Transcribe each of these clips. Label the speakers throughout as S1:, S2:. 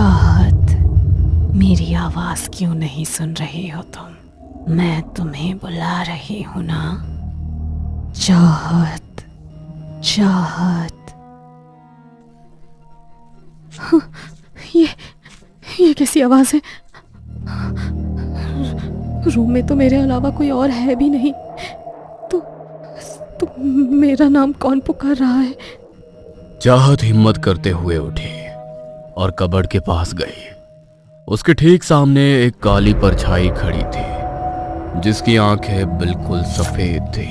S1: चाहत, मेरी आवाज क्यों नहीं सुन रही हो तुम? मैं तुम्हें बुला रही हूं ना। चाहत, चाहत। ये कैसी आवाज है? रूम में तो मेरे अलावा कोई और है भी नहीं। तो मेरा नाम कौन पुकार रहा है?
S2: चाहत हिम्मत करते हुए उठी और कबर्ड के पास गई। उसके ठीक सामने एक काली परछाई खड़ी थी जिसकी आंखें बिल्कुल सफेद थी।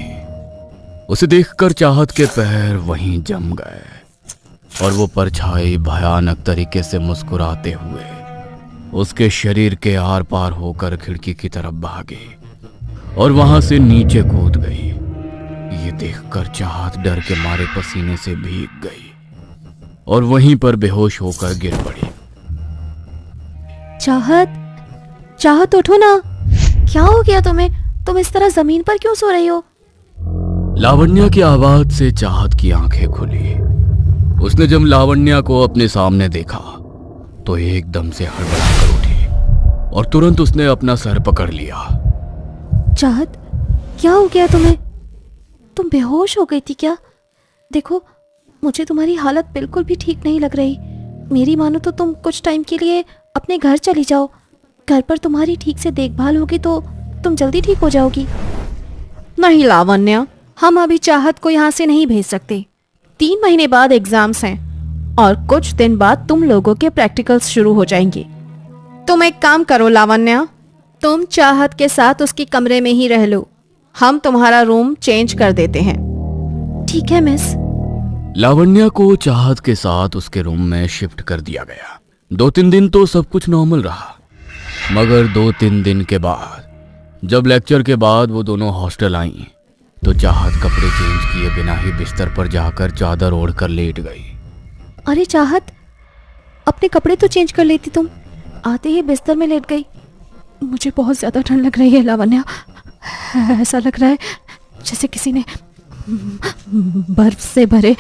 S2: उसे देखकर चाहत के पैर वहीं जम गए और वो परछाई भयानक तरीके से मुस्कुराते हुए उसके शरीर के आर पार होकर खिड़की की तरफ भागी और वहां से नीचे कूद गई। ये देखकर चाहत डर के मारे पसीने से भीग गई और वहीं पर बेहोश होकर गिर पड़ी।
S3: चाहत, चाहत उठो ना। क्या हो गया तुम्हें? तुम इस तरह जमीन पर क्यों सो रही हो?
S2: लावण्या की आवाज से चाहत की आंखें खुली। उसने जब लावण्या को अपने सामने देखा तो एकदम से हड़बड़ाकर उठी और तुरंत उसने अपना सर पकड़ लिया।
S3: चाहत, क्या हो गया तुम्हें? तुम बेहोश हो गई थी क्या? देखो, मुझे तुम्हारी हालत बिल्कुल भी ठीक नहीं लग रही। मेरी मानो तो तुम कुछ टाइम के लिए अपने घर चली जाओ। घर पर तुम्हारी ठीक से देखभाल होगी तो तुम जल्दी ठीक हो जाओगी।
S1: नहीं लावण्या, हम अभी चाहत को यहाँ से नहीं भेज सकते। 3 महीने बाद एग्जाम्स हैं और कुछ दिन बाद तुम लोगों के प्रैक्टिकल्स शुरू हो जाएंगे। तुम एक काम करो लावण्या, तुम चाहत के साथ उसकी कमरे में ही रह लो। हम तुम्हारा रूम चेंज कर देते हैं।
S3: ठीक है मिस।
S2: लावण्या को चाहत के साथ उसके रूम में शिफ्ट कर दिया गया। 2-3 दिन तो सब कुछ नॉर्मल रहा, मगर 2-3 दिन के बाद जब लेक्चर के बाद वो दोनों हॉस्टल आई तो चाहत कपड़े चेंज किए बिना ही बिस्तर पर जाकर चादर ओढ़कर लेट गई।
S3: अरे चाहत, अपने कपड़े तो चेंज कर लेती तुम। आते ही बिस्तर में लेट गई।
S1: मुझे बहुत ज्यादा ठंड लग रही है लावण्या। ऐसा लग रहा है जैसे किसी ने बर्फ से भरे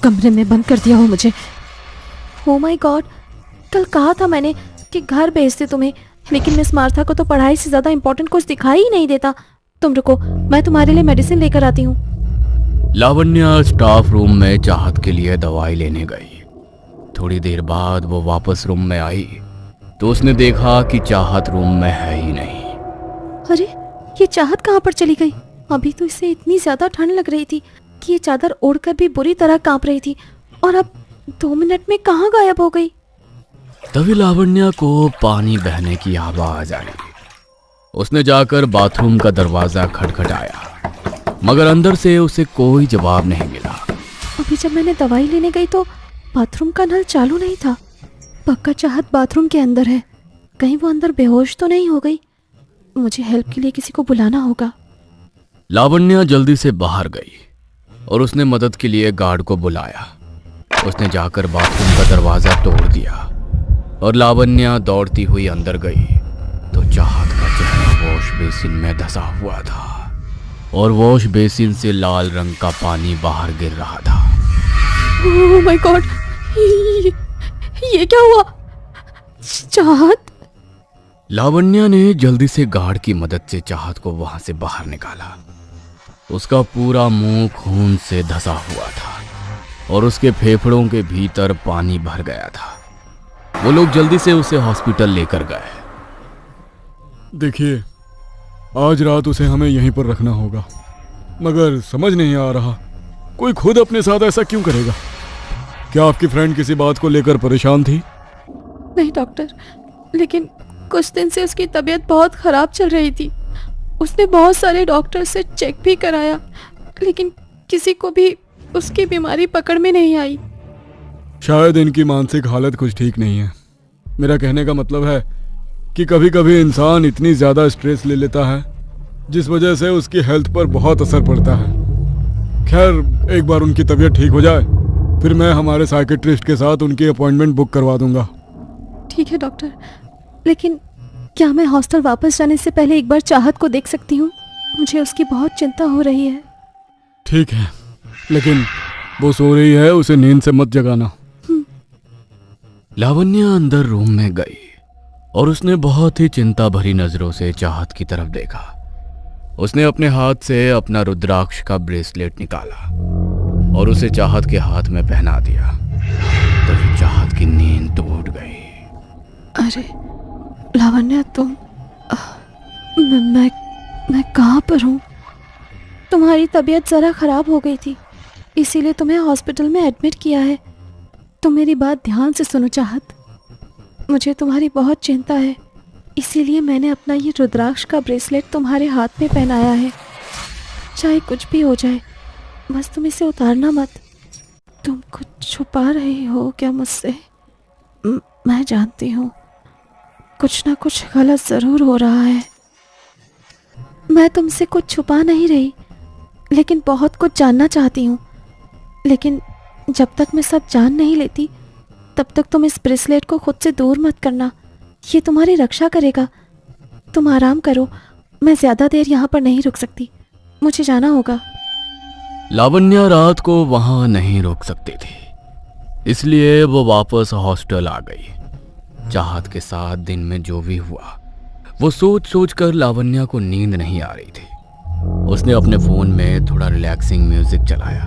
S1: कमरे में बंद कर दिया हो मुझे।
S3: ओ माय गॉड, कल कहा था मैंने कि घर भेजते तुम्हें, लेकिन मिस मार्था को तो पढ़ाई से ज्यादा इंपॉर्टेंट कुछ दिखाई ही नहीं देता। तुम रुको, मैं तुम्हारे लिए मेडिसिन लेकर आती हूँ।
S2: लावण्या स्टाफ रूम में चाहत के लिए दवाई लेने गई। थोड़ी देर बाद वो वापस रूम में आई तो उसने देखा कि चाहत रूम में है ही नहीं।
S3: अरे, ये चाहत कहाँ पर चली गई? अभी तो इसे इतनी ज्यादा ठंड लग रही थी कि ये चादर ओढ़कर भी बुरी तरह कांप रही थी, और अब 2 मिनट में कहाँ गायब हो गई?
S2: तभी लावण्या को पानी बहने की आवाज आई। उसने जाकर बाथरूम का दरवाजा खटखटाया, मगर अंदर से उसे कोई जवाब नहीं मिला।
S3: अभी जब मैंने दवाई लेने गई तो बाथरूम का नल चालू नहीं था। पक्का चाहत बाथरूम के अंदर है। कहीं वो अंदर बेहोश तो नहीं हो गई? मुझे हेल्प के लिए किसी को बुलाना होगा।
S2: लावण्या जल्दी से बाहर गई और उसने मदद के लिए गार्ड को बुलाया। उसने जाकर बाथरूम का दरवाजा तोड़ दिया और लावण्या दौड़ती हुई अंदर गई तो चाहत का चेहरा वॉश बेसिन में धंसा हुआ था और वॉश बेसिन से लाल रंग का पानी बाहर गिर रहा था।
S1: ओह माय गॉड, ये क्या हुआ? चाहत?
S2: लावण्या ने जल्दी से गार्ड की मदद से चाहत को वहां से बाहर निकाला। उसका पूरा मुंह खून से धंसा हुआ था और उसके फेफड़ों के भीतर पानी भर गया था। वो लोग जल्दी से उसे हॉस्पिटल लेकर गए।
S4: देखिए, आज रात उसे हमें यहीं पर रखना होगा, मगर समझ नहीं आ रहा कोई खुद अपने साथ ऐसा क्यों करेगा। क्या आपकी फ्रेंड किसी बात को लेकर परेशान थी?
S1: नहीं डॉक्टर, लेकिन कुछ दिन से उसकी तबीयत बहुत खराब चल रही थी। उसने बहुत सारे डॉक्टर से चेक भी कराया, लेकिन किसी को भी उसकी बीमारी पकड़ में नहीं आई।
S4: शायद इनकी मानसिक हालत कुछ ठीक नहीं है। मेरा कहने का मतलब है कि कभी कभी इंसान इतनी ज़्यादा स्ट्रेस ले लेता है जिस वजह से उसकी हेल्थ पर बहुत असर पड़ता है। खैर, एक बार उनकी तबीयत ठीक हो जाए फिर मैं हमारे साइकेट्रिस्ट के साथ उनकी अपॉइंटमेंट बुक करवा दूंगा।
S1: ठीक है डॉक्टर, लेकिन क्या मैं हॉस्टल वापस जाने से पहले एक बार चाहत को देख सकती हूँ? मुझे उसकी बहुत चिंता हो रही है।
S4: ठीक है, लेकिन वो सो रही है, उसे नींद से मत जगाना।
S2: लावण्या अंदर रूम में गई और उसने बहुत ही चिंता भरी नजरों से चाहत की तरफ देखा। उसने अपने हाथ से अपना रुद्राक्ष का ब्रेसलेट निकाला और उसे चाहत के हाथ में पहना दिया। तभी चाहत की नींद टूट गई।
S3: अरे लावण्या, तुम मैं कहाँ पर हूँ? तुम्हारी तबीयत ज़रा ख़राब हो गई थी, इसीलिए तुम्हें हॉस्पिटल में एडमिट किया है। तुम मेरी बात ध्यान से सुनो चाहत, मुझे तुम्हारी बहुत चिंता है, इसीलिए मैंने अपना ये रुद्राक्ष का ब्रेसलेट तुम्हारे हाथ में पहनाया है। चाहे कुछ भी हो जाए, बस तुम इसे उतारना मत। तुम कुछ छुपा रही हो क्या मुझसे? मैं जानती हूँ कुछ ना कुछ गलत ज़रूर हो रहा है। मैं तुमसे कुछ छुपा नहीं रही, लेकिन बहुत कुछ जानना चाहती हूँ। लेकिन जब तक मैं सब जान नहीं लेती, तब तक तुम इस ब्रेसलेट को खुद से दूर मत करना, ये तुम्हारी रक्षा करेगा। तुम आराम करो, मैं ज़्यादा देर यहाँ पर नहीं रुक सकती, मुझे जाना होगा।
S2: लावण्या रात को वहां नहीं रुक सकती थी, इसलिए वो वापस हॉस्टल आ गई। चाहत के साथ दिन में जो भी हुआ वो सोच सोच कर लावण्या को नींद नहीं आ रही थी। उसने अपने फोन में थोड़ा रिलैक्सिंग म्यूजिक चलाया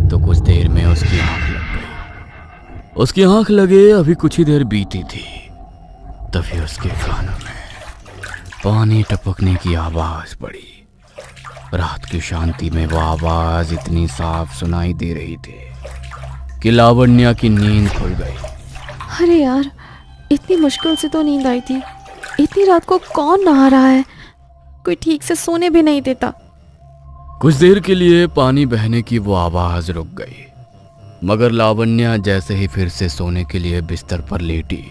S2: तो कुछ देर में उसकी आंख लग गई। उसकी आंख लगे अभी कुछ ही देर बीती थी, तभी उसके कानों में पानी टपकने की आवाज पड़ी। रात की शांति में वो आवाज इतनी साफ सुनाई दे रही थी कि लावण्या की नींद खुल गई।
S3: अरे यार, इतनी मुश्किल से तो नींद आई थी। इतनी रात को कौन नहा रहा है? कोई ठीक से सोने भी नहीं देता।
S2: कुछ देर के लिए पानी बहने की वो आवाज रुक गई, मगर लावण्या जैसे ही फिर से सोने के लिए बिस्तर पर लेटी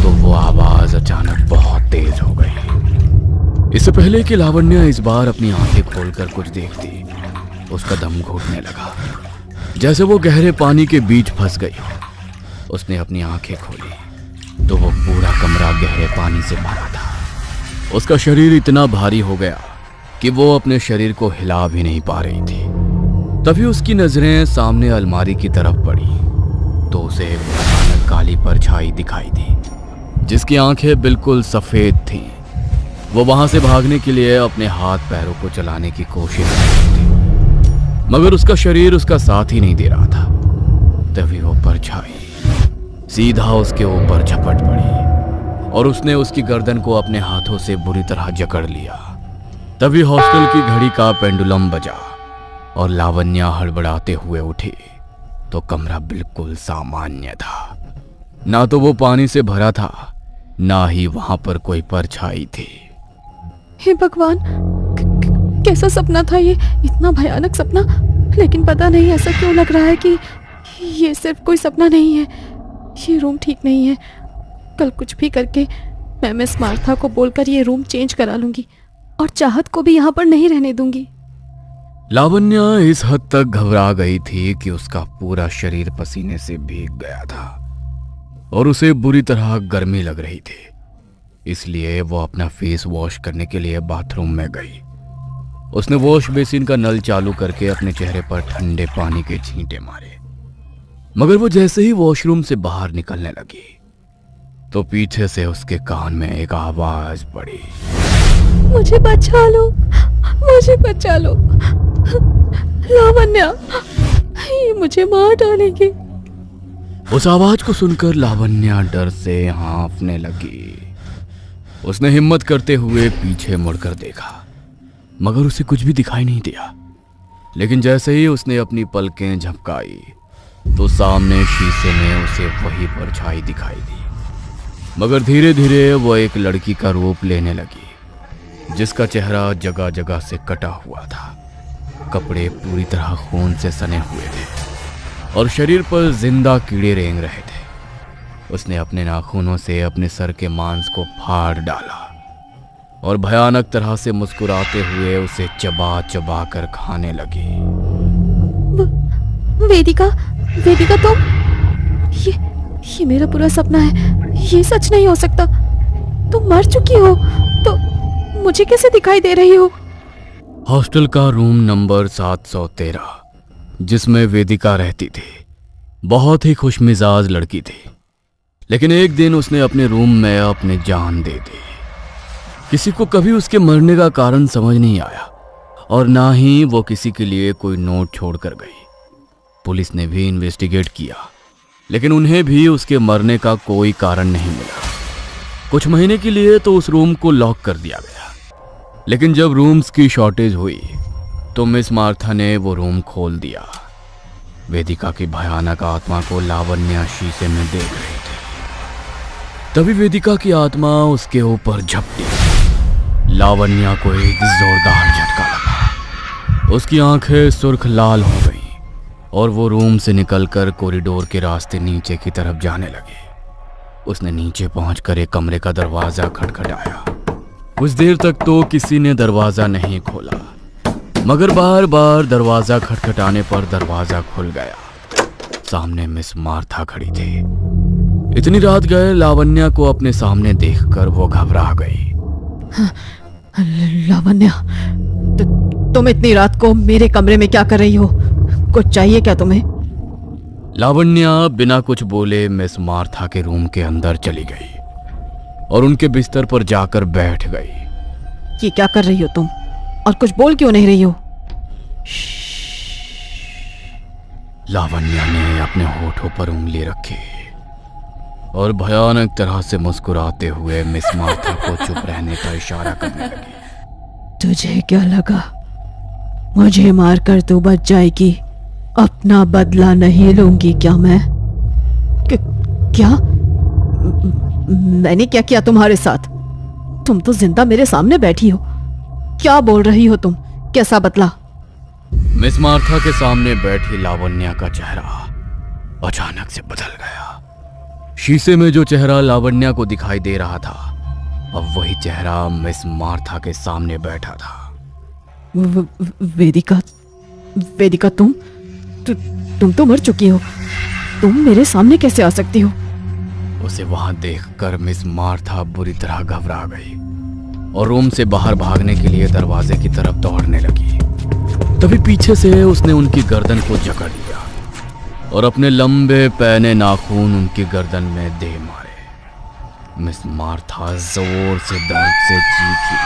S2: तो वो आवाज अचानक बहुत तेज हो गई। इससे पहले कि लावण्या इस बार अपनी आंखें खोलकर कुछ देखती, उसका दम घुटने लगा, जैसे वो गहरे पानी के बीच फंस गई। उसने अपनी आंखें खोली तो वो पूरा कमरा गहरे पानी से भरा था। उसका शरीर इतना भारी हो गया कि वो अपने शरीर को हिला भी नहीं पा रही थी। तभी उसकी नजरें सामने अलमारी की तरफ पड़ी तो उसे एक भयानक काली परछाई दिखाई दी, जिसकी आंखें बिल्कुल सफेद थीं। वो वहां से भागने के लिए अपने हाथ पैरों को चलाने की कोशिश कर रही थी, मगर उसका शरीर उसका साथ ही नहीं दे रहा था। तभी वो परछाई सीधा उसके ऊपर झपट पड़ी और उसने उसकी गर्दन को अपने हाथों से बुरी तरह जकड़ लिया। तभी हॉस्टल की घड़ी का पेंडुलम बजा और लावण्या हड़बड़ाते हुए उठी तो कमरा बिल्कुल सामान्य था। ना तो वो पानी से भरा था, ना ही वहां पर कोई परछाई थी।
S3: हे भगवान, कैसा सपना था ये? इतना भयानक सपना। लेकिन पता नहीं ऐसा क्यों लग रहा है कि ये सिर्फ कोई सपना नहीं है। ये रूम ठीक नहीं है। कल कुछ भी करके मैं मिस मार्था को बोलकर ये रूम चेंज करा लूंगी और चाहत को भी यहाँ पर नहीं रहने दूंगी।
S2: लावण्या इस हद तक घबरा गई थी कि उसका पूरा शरीर पसीने से भीग गया था और उसे बुरी तरह गर्मी लग रही थी। इसलिए वो अपना फेस वॉश करने के लिए बाथरूम में गई। उसने वॉश बेसिन का नल चालू करके अपने चेहरे पर ठंडे पानी के छींटे मारे, मगर वो जैसे ही वॉशरूम से बाहर निकलने लगी तो पीछे से उसके कान में एक आवाज पड़ी,
S3: मुझे बचा लो, मुझे बचा लो, लावण्या, ये मुझे मार डालेंगे।
S2: उस आवाज को सुनकर लावण्या डर से हाँफने लगी। उसने हिम्मत करते हुए पीछे मुड़कर देखा, मगर उसे कुछ भी दिखाई नहीं दिया। लेकिन जैसे ही उसने अपनी पलकें झपकाई तो सामने शीशे में उसे वही परछाई दिखाई दी, मगर धीरे धीरे वो एक लड़की का रूप लेने लगी, जिसका चेहरा जगह जगह से कटा हुआ था, कपड़े पूरी तरह खून से सने हुए थे और शरीर पर जिंदा कीड़े रेंग रहे थे। उसने अपने नाखूनों से अपने सर के मांस को फाड़ डाला और भयानक तरह से मुस्कुराते हुए उसे चबा चबा कर खाने लगी।
S3: वेदिका, वेदिका, तुम? ये मेरा पूरा सपना है, ये सच नहीं हो सकता। तुम मर चुकी हो तो मुझे कैसे दिखाई दे रही हो?
S2: हॉस्टल का रूम नंबर 713 जिसमें वेदिका रहती थी बहुत ही खुशमिजाज लड़की थी। लेकिन एक दिन उसने अपने रूम में अपनी जान दे दी। किसी को कभी उसके मरने का कारण समझ नहीं आया और ना ही वो किसी के लिए कोई नोट छोड़कर गई। पुलिस ने भी इन्वेस्टिगेट किया, लेकिन उन्हें भी उसके मरने का कोई कारण नहीं मिला। कुछ महीने के लिए तो उस रूम को लॉक कर दिया गया, लेकिन जब रूम्स की शॉर्टेज हुई तो मिस मार्था ने वो रूम खोल दिया। वेदिका की भयानक आत्मा को लावण्या शीशे में देख रही थी। तभी वेदिका की आत्मा उसके ऊपर झपटी। लावण्या को एक जोरदार झटका लगा। उसकी आंखें सुर्ख लाल हो गईं और वो रूम से निकलकर कॉरिडोर के रास्ते नीचे की तरफ जाने लगी। उसने नीचे पहुंचकर एक कमरे का दरवाजा खटखटाया। कुछ देर तक तो किसी ने दरवाजा नहीं खोला, मगर बार बार दरवाजा खटखटाने पर दरवाजा खुल गया। सामने मिस मार्था खड़ी थी। इतनी रात गए लावण्या को अपने सामने देखकर वो घबरा गई।
S1: लावण्या, तुम इतनी रात को मेरे कमरे में क्या कर रही हो? कुछ चाहिए क्या तुम्हें?
S2: लावण्या बिना कुछ बोले मिस मार्था के रूम के अंदर चली गई और उनके बिस्तर पर जाकर बैठ गई।
S1: ये क्या कर रही हो तुम? और कुछ बोल क्यों नहीं रही हो?
S2: लावण्या ने अपने होठों पर उंगली रखी और भयानक तरह से मुस्कुराते हुए मिस मार्था को चुप रहने का इशारा करने लगी।
S1: तुझे क्या लगा मुझे मारकर तू बच जाएगी? अपना बदला नहीं लूंगी क्या मैं? क्या? मैंने क्या किया तुम्हारे साथ? तुम तो जिंदा मेरे सामने बैठी हो। क्या बोल रही हो तुम? कैसा बदला?
S2: मिस मार्था के सामने बैठी लावण्या का चेहरा अचानक से बदल गया। शीशे में जो चेहरा लावण्या को दिखाई दे रहा था, अब वही चेहरा मिस मार्था के सामने बैठा था।
S1: वेदिका, वेदिका तुम तो मर चुकी हो। तुम मेरे सामने कैसे आ सकती हो?
S2: उसे वहां देखकर मिस मार्था बुरी तरह घबरा गई और रूम से बाहर भागने के लिए दरवाजे की तरफ दौड़ने लगी। तभी पीछे से उसने उनकी गर्दन को जकड़ लिया और अपने लंबे पैने नाखून उनकी गर्दन में दे मारे। मिस मार्था जोर से दर्द से चीखी।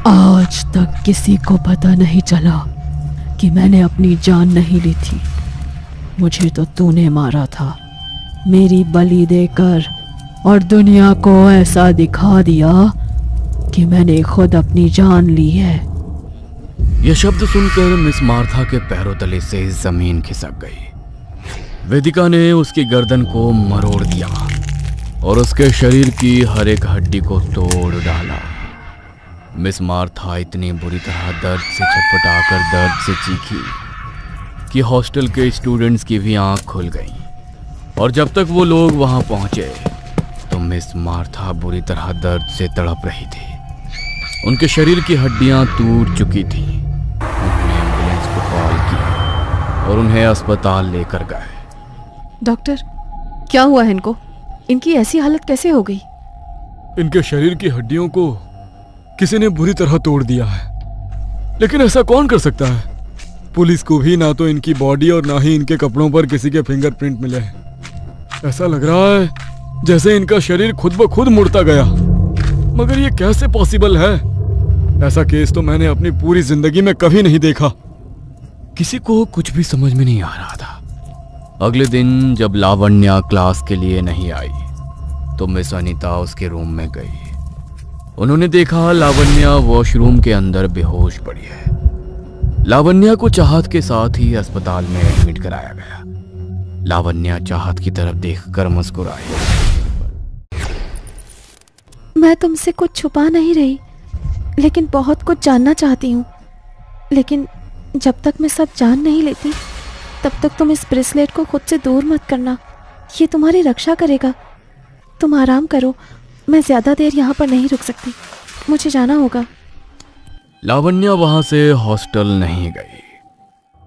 S1: आज तक किसी को पता नहीं चला कि मैंने अपनी जान नहीं ली थी। मुझे तो तूने मारा था, मेरी बलि देकर, और दुनिया को ऐसा दिखा दिया कि मैंने खुद अपनी जान ली है।
S2: यह शब्द सुनकर मिस मार्था के पैरों तले से जमीन खिसक गई। वेदिका ने उसकी गर्दन को मरोड़ दिया और उसके शरीर की हर एक हड्डी को तोड़ डाला। मिस मार्था इतनी बुरी तरह दर्द से छटपटाकर दर्द से चीखी कि हॉस्टल के स्टूडेंट्स की भी आंख खुल गई। और जब तक वो लोग वहां पहुंचे तो मिस मार्था बुरी तरह दर्द से तड़प रही थी। उनके शरीर की हड्डियां टूट चुकी थी। उन्होंने एम्बुलेंस को कॉल किया और उन्हें अस्पताल लेकर गए।
S1: डॉक्टर, क्या हुआ है इनको? इनकी ऐसी हालत कैसे हो गई?
S4: इनके शरीर की हड्डियों को किसी ने बुरी तरह तोड़ दिया है, लेकिन ऐसा कौन कर सकता है? पुलिस को भी ना तो इनकी बॉडी और ना ही इनके कपड़ों पर किसी के फिंगरप्रिंट मिले हैं। ऐसा लग रहा है जैसे इनका शरीर खुद ब खुद मुड़ता गया, मगर ये कैसे पॉसिबल है? ऐसा केस तो मैंने अपनी पूरी जिंदगी में कभी नहीं देखा।
S2: किसी को कुछ भी समझ में नहीं आ रहा था। अगले दिन जब लावण्या क्लास के लिए नहीं आई तो मिस अनीता उसके रूम में गई। उन्होंने देखा लावण्या वॉशरूम के अंदर बेहोश पड़ी है। लावण्या को चाहत के साथ ही अस्पताल में एडमिट कराया गया। लावण्या चाहत की तरफ देखकर मुस्कुराई।
S3: मैं तुमसे कुछ छुपा नहीं रही, लेकिन बहुत कुछ जानना चाहती हूँ। लेकिन जब तक मैं सब जान नहीं लेती तब तक तुम इस ब्रेसलेट को खुद से दूर मत करना। ये तुम्हारी रक्षा करेगा। तुम आराम करो, मैं ज़्यादा देर यहाँ पर नहीं रुक सकती, मुझे जाना होगा।
S2: लावण्या वहां से हॉस्टल नहीं गई।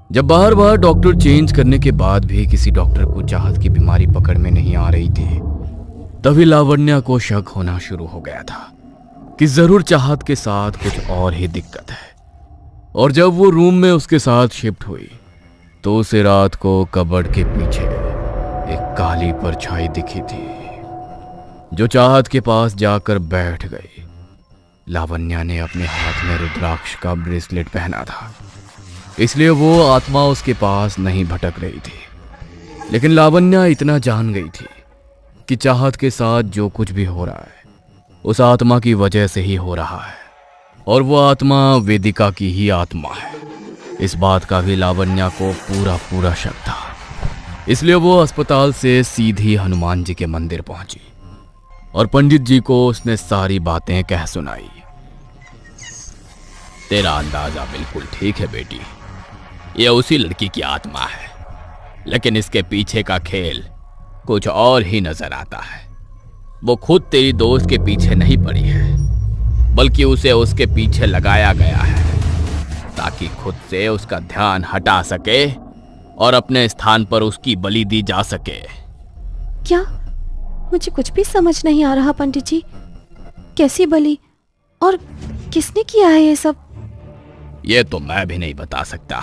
S2: जब बार बार डॉक्टर चेंज करने के बाद भी किसी डॉक्टर को चाहत की बीमारी पकड़ में नहीं आ रही थी, तभी लावण्या को शक होना शुरू हो गया था कि जरूर चाहत के साथ कुछ और ही दिक्कत है। और जब वो रूम में उसके साथ शिफ्ट हुई तो उसे रात को कबर्ड के पीछे एक काली परछाई दिखी थी जो चाहत के पास जाकर बैठ गई। लावण्या ने अपने हाथ में रुद्राक्ष का ब्रेसलेट पहना था, इसलिए वो आत्मा उसके पास नहीं भटक रही थी। लेकिन लावण्या इतना जान गई थी कि चाहत के साथ जो कुछ भी हो रहा है उस आत्मा की वजह से ही हो रहा है, और वो आत्मा वेदिका की ही आत्मा है। इस बात का भी लावण्या को पूरा शक था, इसलिए वो अस्पताल से सीधी हनुमान जी के मंदिर पहुंची और पंडित जी को उसने सारी बातें कह सुनाई। तेरा अंदाजा बिल्कुल ठीक है बेटी, ये उसी लड़की की आत्मा है, लेकिन इसके पीछे का खेल कुछ और ही नजर आता है। वो खुद तेरी दोस्त के पीछे नहीं पड़ी है, बल्कि उसे उसके पीछे लगाया गया है ताकि खुद से उसका ध्यान हटा सके और अपने स्थान पर उसकी बलि दी जा सके।
S3: क्या? मुझे कुछ भी समझ नहीं आ रहा पंडित जी। कैसी बलि और किसने किया है ये सब?
S2: ये तो मैं भी नहीं बता सकता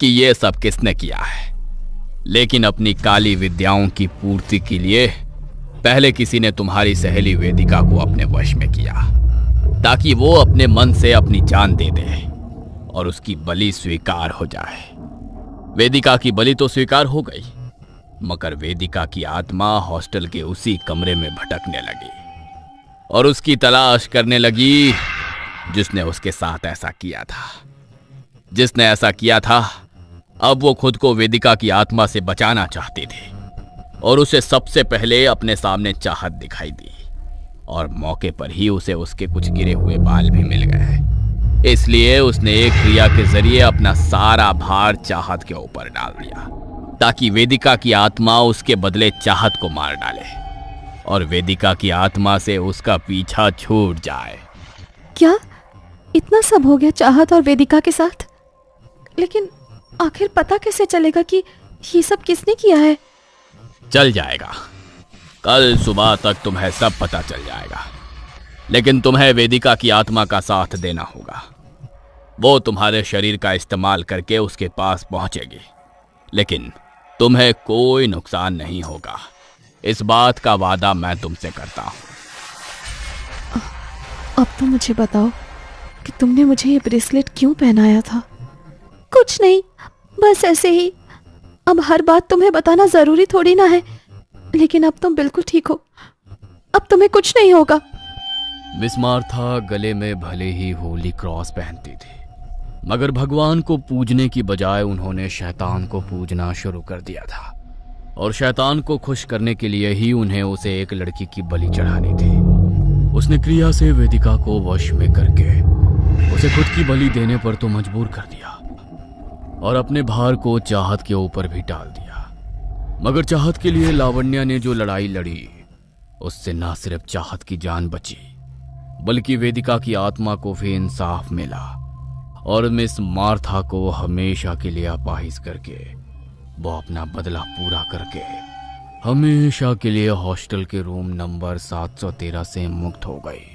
S2: कि ये सब किसने किया है, लेकिन अपनी काली विद्याओं की पूर्ति के लिए पहले किसी ने तुम्हारी सहेली वेदिका को अपने वश में किया ताकि वो अपने मन से अपनी जान दे दे और उसकी बलि स्वीकार हो जाए। वेदिका की बलि तो स्वीकार हो गई, मगर वेदिका की आत्मा हॉस्टल के उसी कमरे में भटकने लगी और उसकी तलाश करने लगी जिसने उसके साथ ऐसा किया था। जिसने ऐसा किया था अब वो खुद को वेदिका की आत्मा से बचाना चाहती थी और उसे सबसे पहले अपने सामने चाहत दिखाई दी और मौके पर ही उसे उसके कुछ गिरे हुए बाल भी मिल गए। इसलिए उसने एक क्रिया के जरिए अपना सारा भार चाहत के ऊपर डाल दिया ताकि वेदिका की आत्मा उसके बदले चाहत को मार डाले और वेदिका की आत्मा से उसका पीछा छूट जाए।
S3: क्या इतना सब हो गया चाहत और वेदिका के साथ? लेकिन आखिर पता कैसे चलेगा कि ये सब किसने किया है?
S2: चल जाएगा, कल सुबह तक तुम्हें सब पता चल जाएगा, लेकिन तुम्हें वेदिका की आत्मा का साथ देना होगा। वो तुम्हारे शरीर का इस्तेमाल करके उसके पास पहुंचेगी, लेकिन तुम्हें कोई नुकसान नहीं होगा। इस बात का वादा मैं तुमसे करता हूं।
S3: अब तो मुझे बताओ कि तुमने मुझे ये ब्रेसलेट क्यों पहनाया था? कुछ नहीं, बस ऐसे ही। अब हर बात तुम्हें बताना जरूरी थोड़ी ना है। लेकिन अब तुम बिल्कुल ठीक हो, अब तुम्हें कुछ नहीं होगा।
S2: मिस मार्था गले में भले ही होली क्रॉस पहनती थी, मगर भगवान को पूजने की बजाय उन्होंने शैतान को पूजना शुरू कर दिया था और शैतान को खुश करने के लिए ही उन्हें उसे एक लड़की की बलि चढ़ानी थी। उसने क्रिया से वेदिका को वश में करके उसे खुद की बलि देने पर तो मजबूर कर दिया और अपने भार को चाहत के ऊपर भी डाल दिया। मगर चाहत के लिए लावण्या ने जो लड़ाई लड़ी उससे ना सिर्फ चाहत की जान बची बल्कि वेदिका की आत्मा को भी इंसाफ मिला और मिस मार्था को हमेशा के लिए अपाहिज करके वो अपना बदला पूरा करके हमेशा के लिए हॉस्टल के रूम नंबर 713 से मुक्त हो गई।